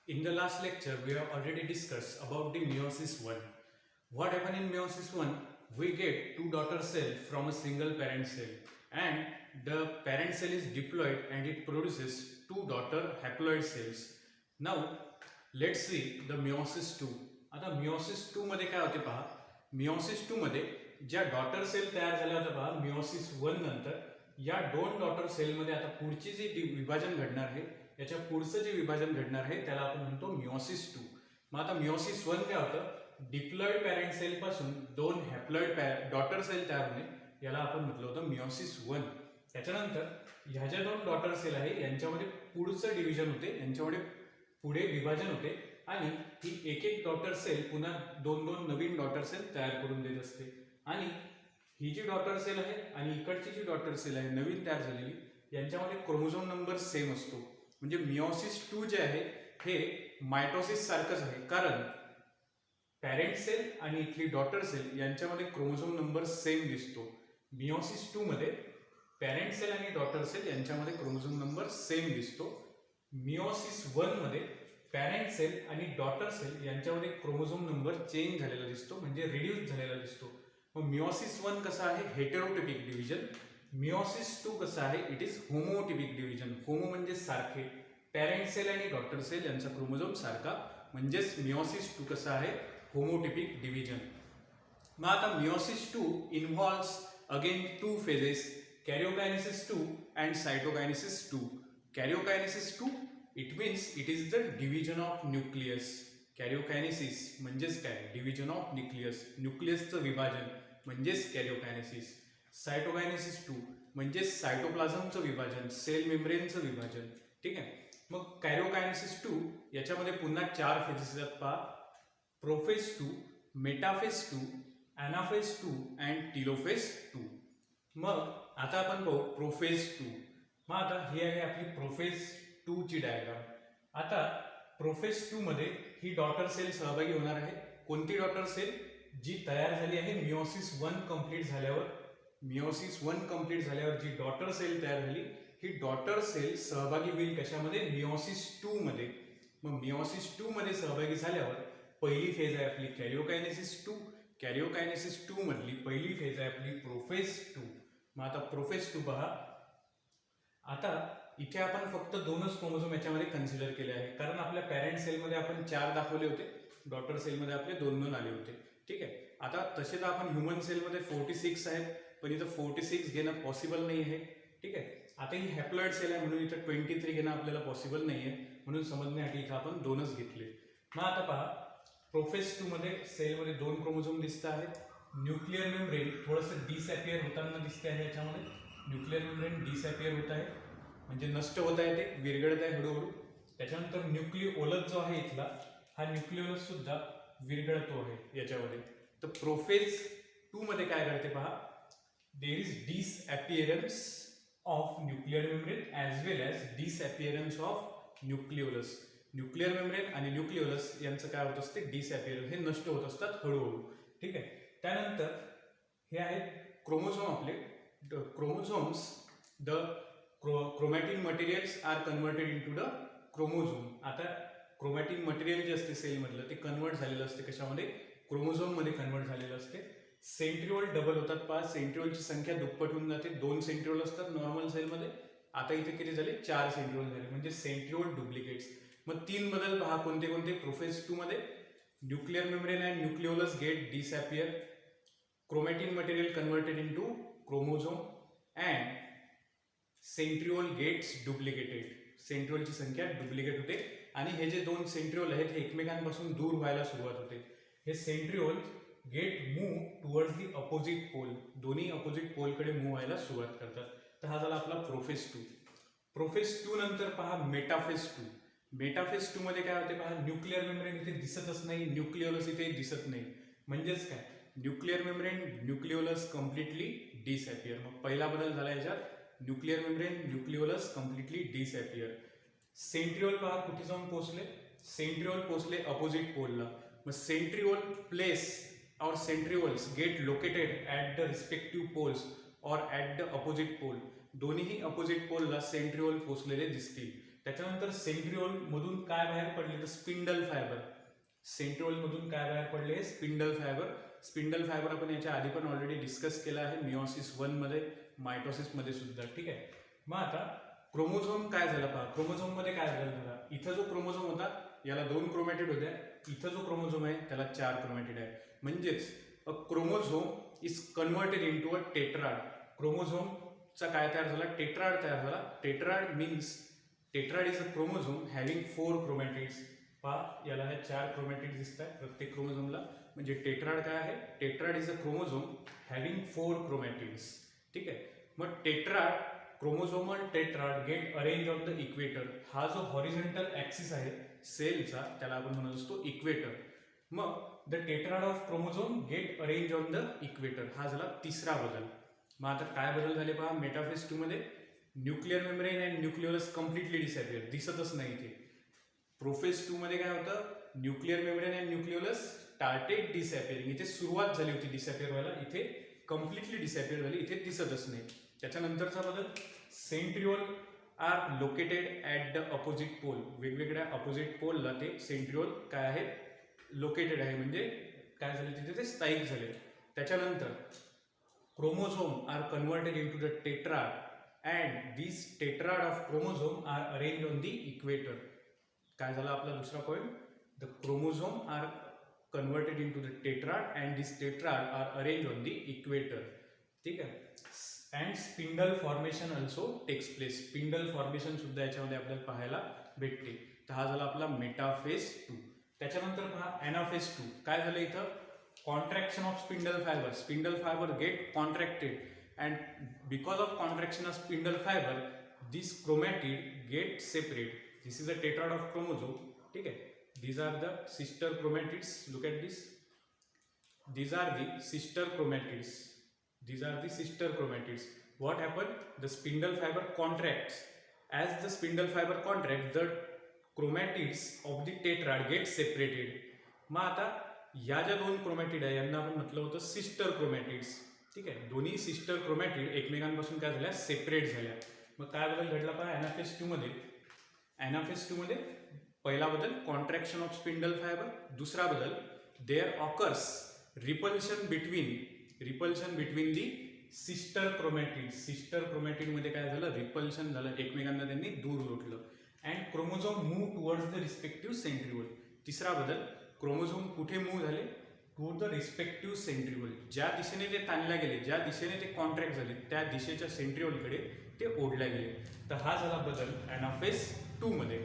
In the last lecture, we have already discussed about the meiosis 1. What happened in meiosis 1? We get two daughter cells from a single parent cell, and the parent cell is diploid and it produces two daughter haploid cells. Now, let's see the meiosis 2. आता meiosis 2 मध्ये काय होते पहा. meiosis 2 मध्ये ज्या daughter sale तयार झाल्या होत्या पहा meiosis 1 नंतर, या दोन डॉटर सेल मध्ये आता पुढची जी विभाजन घडणार आहे, याच्या पुढचं जे विभाजन घडणार आहे त्याला आपण म्हणतो meiosis 2. मग आता meiosis 1 काय होतं, डिप्लॉइड पॅरेंट सेल पासून दोन हॅप्लॉइड डॉटर सेल तयार होणे, याला आपण म्हटलं होतं meiosis 1. त्याच्यानंतर ह्या ज्या दोन डॉटर सेल आहे यांच्यामध्ये पुढचं डिव्हिजन होते, यांच्यामध्ये पुढे विभाजन होते आणि ही एक एक डॉटर सेल पुन्हा दोन दोन नवीन डॉटर सेल तयार करून देत असते. आणि ही जी डॉटर सेल आहे आणि इकडची जी डॉटर सेल आहे नवीन तयार झालेली, यांच्यामध्ये क्रोमोझोम नंबर सेम असतो. म्हणजे meiosis 2 जे आहे हे मायटोसिस सारखंच आहे, कारण पॅरेंट सेल आणि इथली डॉटर सेल यांच्यामध्ये क्रोमोझोम नंबर सेम दिसतो. meiosis 2 मध्ये पॅरेंट सेल आणि डॉटर सेल यांच्यामध्ये क्रोमोझोम नंबर सेम दिसतो. meiosis 1 मध्ये पॅरेंट सेल आणि डॉटर सेल यांच्यामध्ये क्रोमोझोम नंबर चेंज झालेला दिसतो, म्हणजे रिड्यूस झालेला दिसतो. मग meiosis 1 कसं आहे, हेटेरोटिपिक डिव्हिजन. meiosis 2 कसं आहे, इट इज होमोटिपिक डिव्हिजन. होमो म्हणजे सारखे, पॅरेंट सेल आणि डॉटर सेल यांचा क्रोमोझोम सारखा, म्हणजेच meiosis 2 कसं आहे, होमोटिपिक डिव्हिजन. मग आता meiosis 2 involves again two phases, karyokinesis 2 and cytokinesis 2. Karyokinesis 2 it means it is the division of nucleus. Karyokinesis म्हणजेच काय, डिव्हिजन ऑफ न्यूक्लियस, न्यूक्लियसचं विभाजन म्हणजेच कॅरियोकायनेसिस. सायटोकायनेसिस 2 म्हणजेच सायटोप्लाझमचं विभाजन, सेल मेम्ब्रेनचं विभाजन. ठीक आहे. मग कॅरियोकायनेसिस 2 याच्यामध्ये पुन्हा चार फेजेस येतात पहा. Prophase 2, metaphase 2, anaphase 2 and telophase 2. मग आता आपण पाहू प्रोफेज 2. मग आता ही आहे आपली प्रोफेज 2 ची डायग्राम. आता प्रोफेज 2 मध्ये ही डॉटर सेल सहभागी होणार आहे. कोणती डॉटर सेल, जी तयार झाली आहे meiosis 1 कंप्लीट झाल्यावर. meiosis 1 कंप्लीट झाल्यावर जी डॉटर सेल तयार झाली, ही डॉटर सेल सहभागी होईल कशामध्ये, meiosis 2 मध्ये. मग meiosis 2 मध्ये सहभागी झाल्यावर पहिली फेज आहे आपली कॅरियोकायनेसिस 2. कॅरियोकायनेसिस 2 मधली पहिली फेज आहे आपली प्रोफेज 2. मग आता प्रोफेज 2 पहा. आता इथे आपण फक्त दोनच क्रोमोझोम याच्यामध्ये कन्सिडर केले आहे, कारण आपल्या पॅरेंट सेलमध्ये आपण 4 दाखवले होते, डॉटर सेलमध्ये आपले 2-2 आले होते. ठीक आहे. आता तसे तर आपण ह्युमन सेलमध्ये 46 आहेत, पण इथं 46 घेणं पॉसिबल नाही आहे. ठीक आहे. आता ही हॅप्लॉइड सेल आहे म्हणून इथं 23 घेणं आपल्याला पॉसिबल नाही आहे, म्हणून समजण्यासाठी इथं आपण दोनच घेतले. मग आता पहा प्रोफेज 2 मध्ये सेलमध्ये 2 क्रोमोझोम दिसत आहेत. न्यूक्लिअर मेम्ब्रेन थोडंसं डिसअपियर होताना दिसते आहे याच्यामध्ये. न्यूक्लिअर मेम्ब्रेन डिसअपियर होत आहे, म्हणजे नष्ट होत आहे, ते विरघळत आहे हळूहळू. त्याच्यानंतर न्यूक्लिओलस जो आहे इथला, हा न्यूक्लिओलस सुद्धा विरघळतो आहे याच्यामध्ये. तर प्रोफेज 2 मध्ये काय घडते पहा, there is disappearance of nuclear membrane as well as disappearance of nucleolus. Nuclear membrane आणि न्यूक्लिओलस यांचं काय होत असते, डिसअपिअरन्स, हे नष्ट होत असतात हळूहळू. ठीक आहे. त्यानंतर हे आहेत क्रोमोझोम आपले. Chromosomes, the chromatin materials are converted into the chromosome. आता क्रोमॅटिन मटेरियल जे असते सेलमधलं, ते कन्वर्ट झालेलं असते कशामध्ये, क्रोमोझोममध्ये कन्वर्ट झालेलं असते. सेंट्रिओल डबल होतात पहा. सेंट्रिओलची संख्या दुप्पट होऊन जाते. 2 सेंट्रिओल असतात नॉर्मल सेलमध्ये, आता इथे किती झाले, 4 सेंट्रिओल झाले, म्हणजे सेंट्रिओल डुप्लिकेट्स. मग 3 बदल पहा कोणते कोणते प्रोफेज 2 मध्ये. Nuclear membrane and nucleolus get disappear, chromatin material converted into chromosome and centriole gets duplicated. सेंट्रिओलची संख्या डुप्लिकेट होते आणि हे जे 2 सेंट्रिओल आहेत हे एकमेकांपासून दूर व्हायला सुरुवात होते. हे centriole get move towards the opposite pole, दोन्ही अपोजिट पोलकडे मूव्ह व्हायला सुरुवात करतात. तर हा झाला आपला प्रोफेज 2. प्रोफेज 2 नंतर पहा मेटाफेज 2. मेटाफेज 2 मध्ये काय होते पहा, न्यूक्लिअर मेम्ब्रेन इथे दिसतच नाही, न्यूक्लिओलस इथे दिसत नाही. म्हणजेच काय, nuclear membrane nucleolus completely disappear. मग पहिला बदल झाला याच्यात, nuclear membrane nucleolus completely disappear. Centriole पहा कुठे जाऊन पोहोचले, सेंट्रिओल पोहोचले अपोजिट पोलला. मग centriole place or centrioles get located at the respective poles or at the opposite pole. दोन्हीही अपोजिट पोलला सेंट्रिओल पोहोचलेले दिसतील. त्याच्यानंतर सेंट्रिओल मधून काय बाहेर पडले तर स्पिंडल फायबर. सेंट्रिओल मधून काय बाहेर पडले स्पिंडल फायबर. स्पिंडल फायबर आपण याच्या आधी पण ऑलरेडी डिस्कस केला आहे मिओसिस 1 मध्ये, मायटोसिस मध्ये सुद्धा. ठीक आहे. मग आता क्रोमोझोम काय झाला पहा. क्रोमोझोम मध्ये काय झाला, इथं जो क्रोमोझोम होता याला 2 क्रोमॅटिड होत्या, इथं जो क्रोमोझोम आहे त्याला 4 क्रोमॅटिड आहे. म्हणजेच a chromosome is converted into a tetrad. क्रोमोझोमचा काय तयार झाला, टेट्राड तयार झाला. Tetrad means tetrad is a chromosome having 4 chromatids. पहा याला हे 4 क्रोमॅटिड्स दिसत आहेत प्रत्येक क्रोमोझोमला. म्हणजे टेट्राड काय आहे, tetrad is a chromosome having 4 chromatids. ठीक आहे. मग tetrad, chromosomal tetrad get arrange on the equator. हा जो हॉरिझॉन्टल ऍक्सिस आहे सेलचा त्याला आपण म्हणत असतो इक्वेटर. मग the tetrad of chromosome get arrange on the equator. हा झाला तिसरा बदल. मग आता काय बदल झाले पहा मेटाफेज 2 मध्ये. Nuclear membrane and nucleolus completely disappear, दिसतच नाही इथे. प्रोफेज 2 मध्ये काय होतं, nuclear membrane and nucleolus started disappearing. इथे सुरुवात झाली होती डिसअपिअर व्हायला, इथे कम्प्लिटली डिसअपिअर झाली, इथे दिसतच नाही. त्याच्यानंतरचा बदल, centriole are located at the opposite pole. वेगवेगळ्या अपोजिट पोलला ते सेंट्रिओल काय आहे लोकेटेड आहे, म्हणजे काय झाले तिथे ते स्थायिक झाले. त्याच्यानंतर chromosome are converted into the tetrad and this tetrad of chromosome are arrange on the equator. काय झाला आपला दुसरा point, the chromosome are converted into the tetrad and this tetrad are arrange on the equator. ठीक आहे. And spindle formation also takes place. Spindle formation सुद्धा याच्यामध्ये आपल्याला पाहायला भेटते. तर हा झाला आपला मेटाफेज 2. त्याच्यानंतर पहा ॲनाफेज 2. काय झालं इथं, contraction of spindle fibre. Spindle fibre get contracted and because of contraction of spindle fibre this chromatid get separate. This is a tetrad of chromosome. ठीक आहे. These are the sister chromatids. Look at this. These are the sister chromatids. These are the sister chromatids. What happened? The spindle fiber contracts. As the spindle fiber contracts, the chromatids of the tetrad get separated. मग आता या ज्या 2 chromatid आहे यांना आपण म्हटलं होतं sister chromatids. ठीक आहे. दोन्ही सिस्टर क्रोमॅटिड एकमेकांपासून काय झाल्या, सेपरेट झाल्या. मग काय बदल घडला पहा ॲनाफेज 2 मध्ये. ॲनाफेज 2 मध्ये पहिला बदल कॉन्ट्रॅक्शन ऑफ स्पिंडल फायबर. दुसरा बदल there occurs repulsion between the sister chromatid. Sister chromatid मध्ये काय झालं, रिपल्शन झालं, एकमेकांना त्यांनी दूर लोटलं. And chromosome move towards the respective centriole. तिसरा बदल, क्रोमोझोम कुठे मूव्ह झाले, टुवर्ड द रिस्पेक्टिव्ह सेंट्रिओल. ज्या दिशेने ते ताणल्या गेले, ज्या दिशेने ते कॉन्ट्रॅक्ट झाले त्या दिशेच्या सेंट्रिओलकडे ते ओढल्या गेले. तर हा झाला बदल ॲनाफेज 2 मध्ये.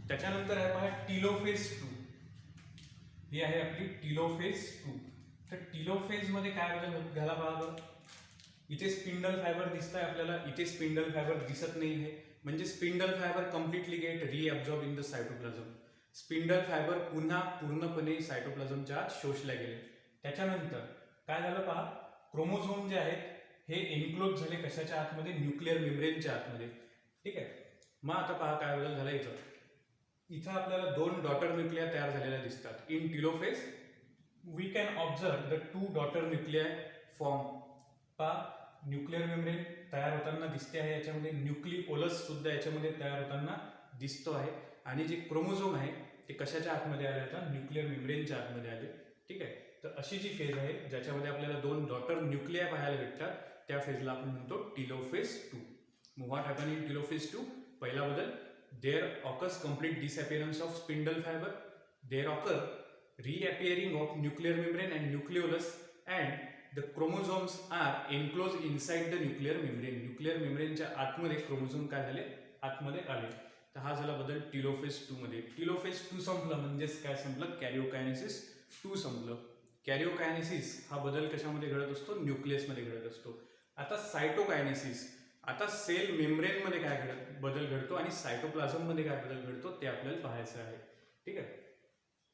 त्याच्यानंतर आहे पहा टिलोफेज 2. ही आहे आपली टिलोफेज 2. तर टिलोफेज मध्ये काय बदल झाला पहा. इथे स्पिंडल फायबर दिसत आहे आपल्याला, इथे स्पिंडल फायबर दिसत नाही आहे. म्हणजे spindle fibre completely get reabsorb in the cytoplasm. Spindle fibre पुन्हा पूर्णपणे सायटोप्लाझमच्या आत शोषल्या गेले. त्याच्यानंतर काय झालं पहा, क्रोमोझोम जे आहेत हे एन्क्लोज झाले कशाच्या आतमध्ये, न्यूक्लिअर मेम्ब्रेनच्या आतमध्ये. ठीक आहे. मग आता पहा काय बदल झाला इथं. इथं आपल्याला 2 डॉटर न्यूक्लिया तयार झालेल्या दिसतात. In telophase we can observe the 2 daughter nuclei form. पहा न्यूक्लिअर मेम्ब्रेन तयार होताना दिसते आहे, याच्यामध्ये न्यूक्लिओलस सुद्धा याच्यामध्ये तयार होताना दिसतो आहे. आणि जे क्रोमोझोम आहे ते कशाच्या आतमध्ये आले, आता न्यूक्लिअर मेम्ब्रेनच्या आतमध्ये आले. ठीक आहे. तर अशी जी फेज आहे ज्याच्यामध्ये आपल्याला 2 डॉटर न्यूक्लिया पाहायला भेटतात त्या फेजला आपण म्हणतो टिलोफेज 2. मग व्हॉट हॅपन इन टिलोफेज 2. पहिला बदल, there occurs complete disappearance of spindle fiber. There occur reappearing of nuclear membrane and nucleolus, and the chromosomes are enclosed inside the nuclear membrane. nuclear membrane च्या आतमध्ये chromosome काय झाले, आतमध्ये आले. तर हा झाला बदल टिलोफेज 2 मध्ये. टिलोफेज 2 संपलं म्हणजेच काय संपलं, कॅरिओकायनेसिस 2 संपलं. कॅरिओकायनेसिस हा बदल कशामध्ये घडत असतो, न्यूक्लियसमध्ये घडत असतो. आता सायटोकायनेसिस. आता सेल मेम्ब्रेन मध्ये काय बदल घडतो आणि सायटोप्लाझम मध्ये काय बदल घडतो ते आपल्याला पाहायचं आहे. ठीक आहे.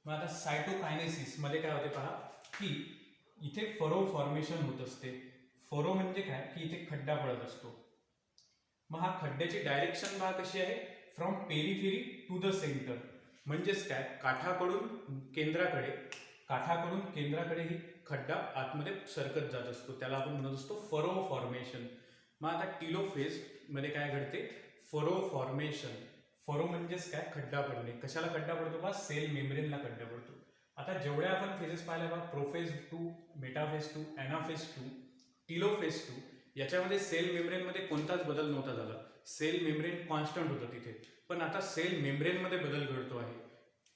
मग आता सायटोकायनेसिस मध्ये काय होते पहा, की इथे फरो फॉर्मेशन होत असते. फरो म्हणजे काय, की इथे खड्डा पडत असतो. मग हा खड्ड्याची डायरेक्शन पहा कशी आहे, from periphery to the centre. म्हणजेच काय, काठाकडून केंद्राकडे ही खड्डा आतमध्ये सरकत जात असतो, त्याला आपण म्हणत असतो फरो फॉर्मेशन. मग आता टिलोफेज मध्ये काय घडते, फरो फॉर्मेशन. फरो म्हणजेच काय, खड्डा पडणे. कशाला खड्डा पडतो बा, सेल मेम्ब्रेनला खड्डा पडतो. आता जेवढ्या आपण फेजेस पाहिल्या बा, प्रोफेज 2, मेटाफेज 2, एनाफेज 2, टिलोफेज 2, याच्यामध्ये सेल मेम्ब्रेनमध्ये कोणताच बदल नव्हता झाला. सेल मेम्ब्रेन कॉन्स्टंट होतं तिथे. पण आता सेल मेम्ब्रेनमध्ये बदल घडतो आहे.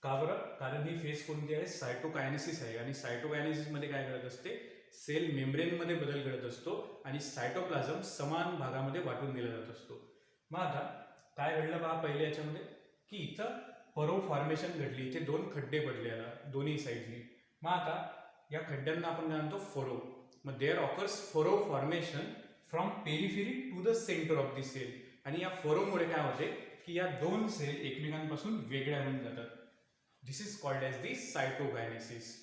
का बरं? कारण ही फेज कोणती आहे, सायटोकायनेसिस आहे. आणि सायटोकायनेसिसमध्ये काय घडत असते, सेल मेम्ब्रेनमध्ये बदल घडत असतो आणि सायटोप्लाझम समान भागामध्ये वाटून दिला जात असतो. मग आता काय घडलं पहा पहिले याच्यामध्ये, की इथं फरो फॉर्मेशन घडली. इथे 2 खड्डे पडले याला दोन्ही साईडनी. मग आता या खड्ड्यांना आपण काय म्हणतो, फरो. मग there occurs furrow formation from periphery to the centre of the cell. आणि या फरोमुळे काय होते, की या 2 सेल एकमेकांपासून वेगळ्या होऊन जातात. This is called as the cytokinesis.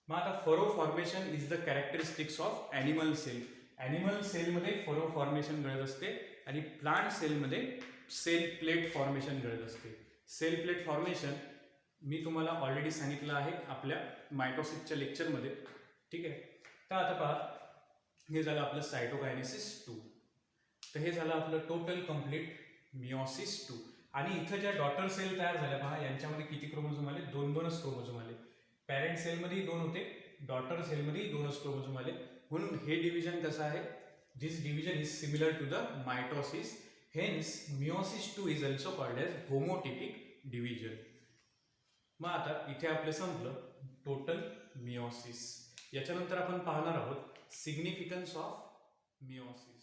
मग आता furrow formation is the characteristics of animal cell. Animal सेलमध्ये फरो फॉर्मेशन घडत असते आणि प्लांट सेलमध्ये सेल प्लेट फॉर्मेशन घडत असते. सेल प्लेट फॉर्मेशन मी तुम्हाला ऑलरेडी सांगितलं आहे आपल्या मायटोसिसच्या लेक्चरमध्ये. ठीक आहे. तर आता पहा, हे झालं आपलं सायटोकायनेसिस 2. तर हे झालं आपलं टोटल कम्प्लीट मिओसिस 2. आणि इथं ज्या डॉटर सेल तयार झाल्या पहा, यांच्यामध्ये किती क्रोमोझोम आले, 2-2च क्रोमोझोम आले. पॅरेंट सेलमध्येही 2 होते, डॉटर सेलमध्येही 2च क्रोमोझोम आले. म्हणून हे डिव्हिजन कसं आहे, this division is similar to the mitosis. Hence meiosis 2 is also called as homotypic division. मग आता इथे आपलं संपलं टोटल मिओसिस. याच्यानंतर आपण पाहणार आहोत सिग्निफिकन्स ऑफ मिओसिस.